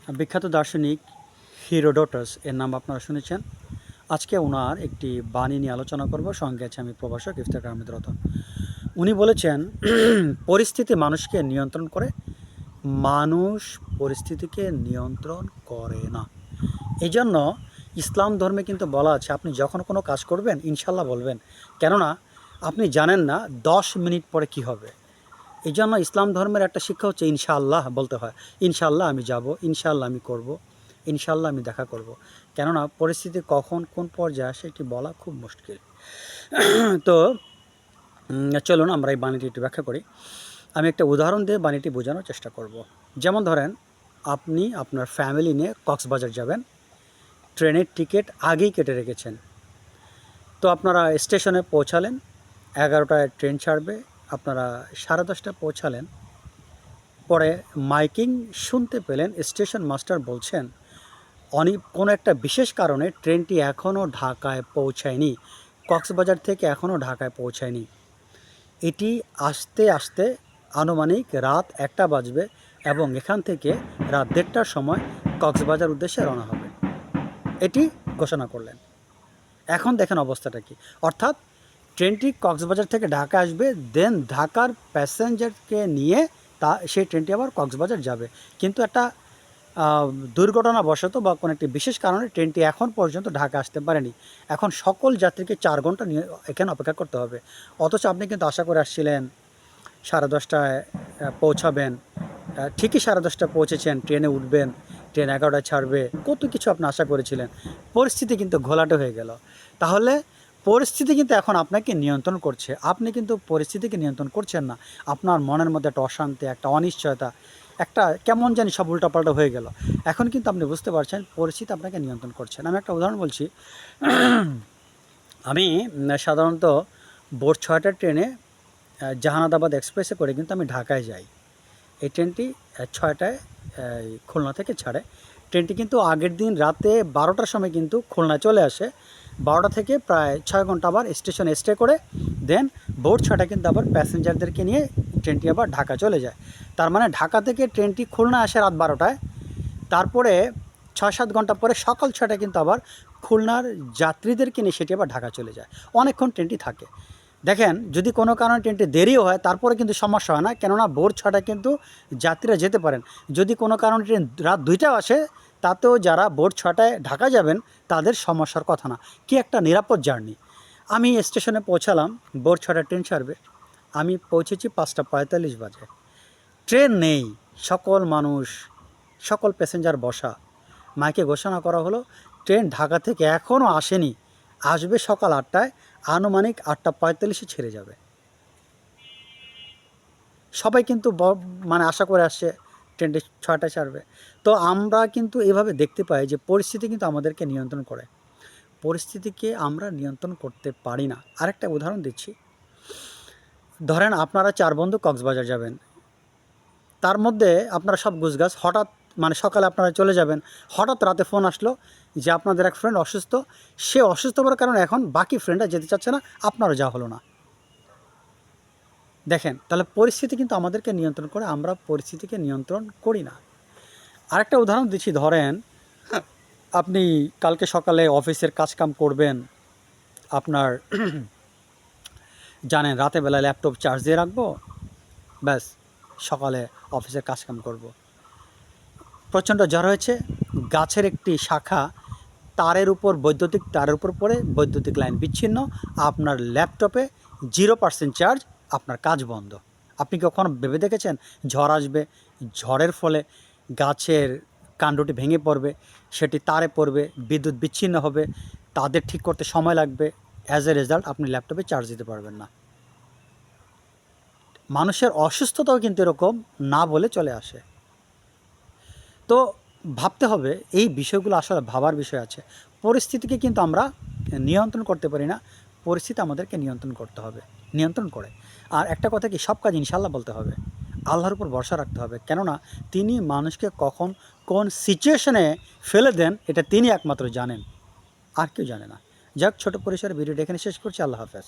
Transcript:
বিখ্যাত দার্শনিক হিরোডোটাস এর নাম আপনারা শুনেছেন। আজকে ওনার একটি বাণী নিয়ে আলোচনা করব। সঙ্গে আছে আমি প্রভাষক ইফতেখার আহমেদ রতন। উনি বলেছেন, পরিস্থিতি মানুষকে নিয়ন্ত্রণ করে, মানুষ পরিস্থিতিকে নিয়ন্ত্রণ করে না। এই জন্য ইসলাম ধর্মে কিন্তু বলা আছে, আপনি যখন কোনো কাজ করবেন ইনশাল্লাহ বলবেন, কেননা আপনি জানেন না 10 মিনিট পরে কি হবে। এই জন্য ইসলাম ধর্মের একটা শিক্ষা হচ্ছে ইনশাআল্লাহ বলতে হয়। ইনশাআল্লাহ আমি যাব, ইনশাআল্লাহ আমি করব, ইনশাআল্লাহ আমি দেখা করব। কেননা পরিস্থিতি কখন কোন পর্যায়ে আসে এটি বলা খুব মুশকিল। তো চলুন আমরা এই বাণীটি একটু ব্যাখ্যা করি। আমি একটা উদাহরণ দিয়ে বাণীটি বোঝানোর চেষ্টা করব। যেমন ধরেন, আপনি আপনার ফ্যামিলি নিয়ে কক্সবাজার যাবেন, ট্রেনের টিকিট আগেই কেটে রেখেছেন। তো আপনারা স্টেশনে পৌঁছালেন, 11টায় ট্রেন ছাড়বে, আপনারা 10:30টায় পৌঁছালেন। পরে মাইকিং শুনতে পেলেন, স্টেশন মাস্টার বলছেন কোনো একটা বিশেষ কারণে ট্রেনটি এখনও ঢাকায় পৌঁছায়নি, কক্সবাজার থেকে এখনও ঢাকায় পৌঁছায়নি। এটি আসতে আসতে আনুমানিক রাত 1টা বাজবে এবং এখান থেকে রাত 1:30টার সময় কক্সবাজার উদ্দেশ্যে রওনা হবে। এটি ঘোষণা করলেন। এখন দেখেন অবস্থাটা কি। অর্থাৎ ট্রেনটি কক্সবাজার থেকে ঢাকা আসবে, দেন ঢাকার প্যাসেঞ্জারকে নিয়ে সেই ট্রেনটি আবার কক্সবাজার যাবে। কিন্তু একটা দুর্ঘটনাবশত বা কোনো একটি বিশেষ কারণে ট্রেনটি এখন পর্যন্ত ঢাকা আসতে পারেনি। এখন সকল যাত্রীকে 4 ঘন্টা নিয়ে এখানে অপেক্ষা করতে হবে। অথচ আপনি কিন্তু আশা করে আসছিলেন 10:30টায় পৌঁছাবেন। ঠিকই 10:30টায় পৌঁছেছেন, ট্রেনে উঠবেন, ট্রেন 11টায় ছাড়বে, কত কিছু আপনি আশা করেছিলেন। পরিস্থিতি কিন্তু ঘোলাটে হয়ে গেল। তাহলে পরিস্থিতি কিন্তু এখন আপনাকে নিয়ন্ত্রণ করছে, আপনি কিন্তু পরিস্থিতিকে নিয়ন্ত্রণ করছেন না। আপনার মনের মধ্যে একটা অশান্তি, একটা অনিশ্চয়তা, একটা কেমন জানি সব উল্টাপাল্টা হয়ে গেল। এখন কিন্তু আপনি বুঝতে পারছেন পরিস্থিতি আপনাকে নিয়ন্ত্রণ করছেন। আমি একটা উদাহরণ বলছি। আমি সাধারণত ভোর 6টার ট্রেনে জাহানাবাদ এক্সপ্রেসে করে কিন্তু আমি ঢাকায় যাই। এই ট্রেনটি 6টায় খুলনা থেকে ছাড়ে। ট্রেনটি কিন্তু আগের দিন রাতে 12টার সময় কিন্তু খুলনায় চলে আসে। 12টা থেকে প্রায় 6 ঘন্টা আবার স্টেশনে স্টে করে দেন ভোর 6টায় কিন্তু আবার প্যাসেঞ্জারদেরকে নিয়ে ট্রেনটি আবার ঢাকা চলে যায়। তার মানে ঢাকা থেকে ট্রেনটি খুলনা আসে রাত 12টায়, তারপরে 6-7 ঘন্টা পরে সকাল 6টায় কিন্তু আবার খুলনার যাত্রীদেরকে নিয়ে সেটি আবার ঢাকা চলে যায়। অনেকক্ষণ ট্রেনটি থাকে। দেখেন, যদি কোনো কারণে ট্রেনটি দেরিও হয় তারপরে কিন্তু সমস্যা হয় না, কেননা ভোর 6টায় কিন্তু যাত্রীরা যেতে পারেন। যদি কোনো কারণে ট্রেন রাত 2টায় আসে, তাতেও যারা ভোর 6টায় ঢাকা যাবেন তাদের সমস্যার কথা না। কি একটা নিরাপদ জার্নি। আমি স্টেশনে পৌঁছালাম, ভোর 6টায় ট্রেন ছাড়বে, আমি পৌঁছেছি 5টা 45 বাজে। ট্রেন নেই, সকল মানুষ, সকল প্যাসেঞ্জার বসা। মাইকে ঘোষণা করা হলো ট্রেন ঢাকা থেকে এখনও আসেনি, আসবে সকাল 8টায়, আনুমানিক 8টা 45-এ ছেড়ে যাবে। সবাই কিন্তু মানে আশা করে আসছে ট্রেনটি 6টায় ছাড়বে। তো আমরা কিন্তু এভাবে দেখতে পাই যে পরিস্থিতি কিন্তু আমাদেরকে নিয়ন্ত্রণ করে, পরিস্থিতিকে আমরা নিয়ন্ত্রণ করতে পারি না। আরেকটা উদাহরণ দিচ্ছি। ধরেন আপনারা 4 বন্ধু কক্সবাজার যাবেন, তার মধ্যে আপনারা সব গুছগাছ, হঠাৎ মানে সকালে আপনারা চলে যাবেন, হঠাৎ রাতে ফোন আসলো যে আপনাদের এক ফ্রেন্ড অসুস্থ, সে অসুস্থ হওয়ার কারণে এখন বাকি ফ্রেন্ডরা যেতে চাচ্ছে না, আপনারও যাওয়া হলো না। দেখেন, তাহলে পরিস্থিতি কিন্তু আমাদেরকে নিয়ন্ত্রণ করে, আমরা পরিস্থিতিকে নিয়ন্ত্রণ করি না। আরেকটা উদাহরণ দিচ্ছি। ধরেন আপনি কালকে সকালে অফিসের কাজকাম করবেন, আপনার জানেন রাতের বেলা ল্যাপটপ চার্জ দিয়ে রাখবো, ব্যাস সকালে অফিসের কাজকাম করব। প্রচণ্ড জ্বর হয়েছে, গাছের একটি শাখা বৈদ্যুতিক তারের উপর পড়ে বৈদ্যুতিক লাইন বিচ্ছিন্ন, আপনার ল্যাপটপে 0% চার্জ, আপনার কাজ বন্ধ। আপনি কখনো ভেবে দেখেছেন ঝড় আসবে, ঝড়ের ফলে গাছের কাণ্ডটি ভেঙে পড়বে, সেটি তারে পড়বে, বিদ্যুৎ বিচ্ছিন্ন হবে, তাদের ঠিক করতে সময় লাগবে, অ্যাজ এ রেজাল্ট আপনি ল্যাপটপে চার্জ দিতে পারবেন না। মানুষের অসুস্থতাও কিন্তু এরকম না বলে চলে আসে। তো ভাবতে হবে, এই বিষয়গুলো আসলে ভাবার বিষয় আছে। পরিস্থিতিকে কিন্তু আমরা নিয়ন্ত্রণ করতে পারি না, পরিস্থিতি আমাদেরকে নিয়ন্ত্রণ করতে হবে, নিয়ন্ত্রণ করে। আর একটা কথা কি, সব কাজ ইনশাল্লাহ বলতে হবে, আল্লাহর উপর ভরসা রাখতে হবে, কেননা তিনি মানুষকে কখন কোন সিচুয়েশনে ফেলে দেন এটা তিনি একমাত্র জানেন, আর কেউ জানে না। যাক, ছোট পরিসরে ভিডিওটা এখানে শেষ করছি। আল্লাহ হাফেজ।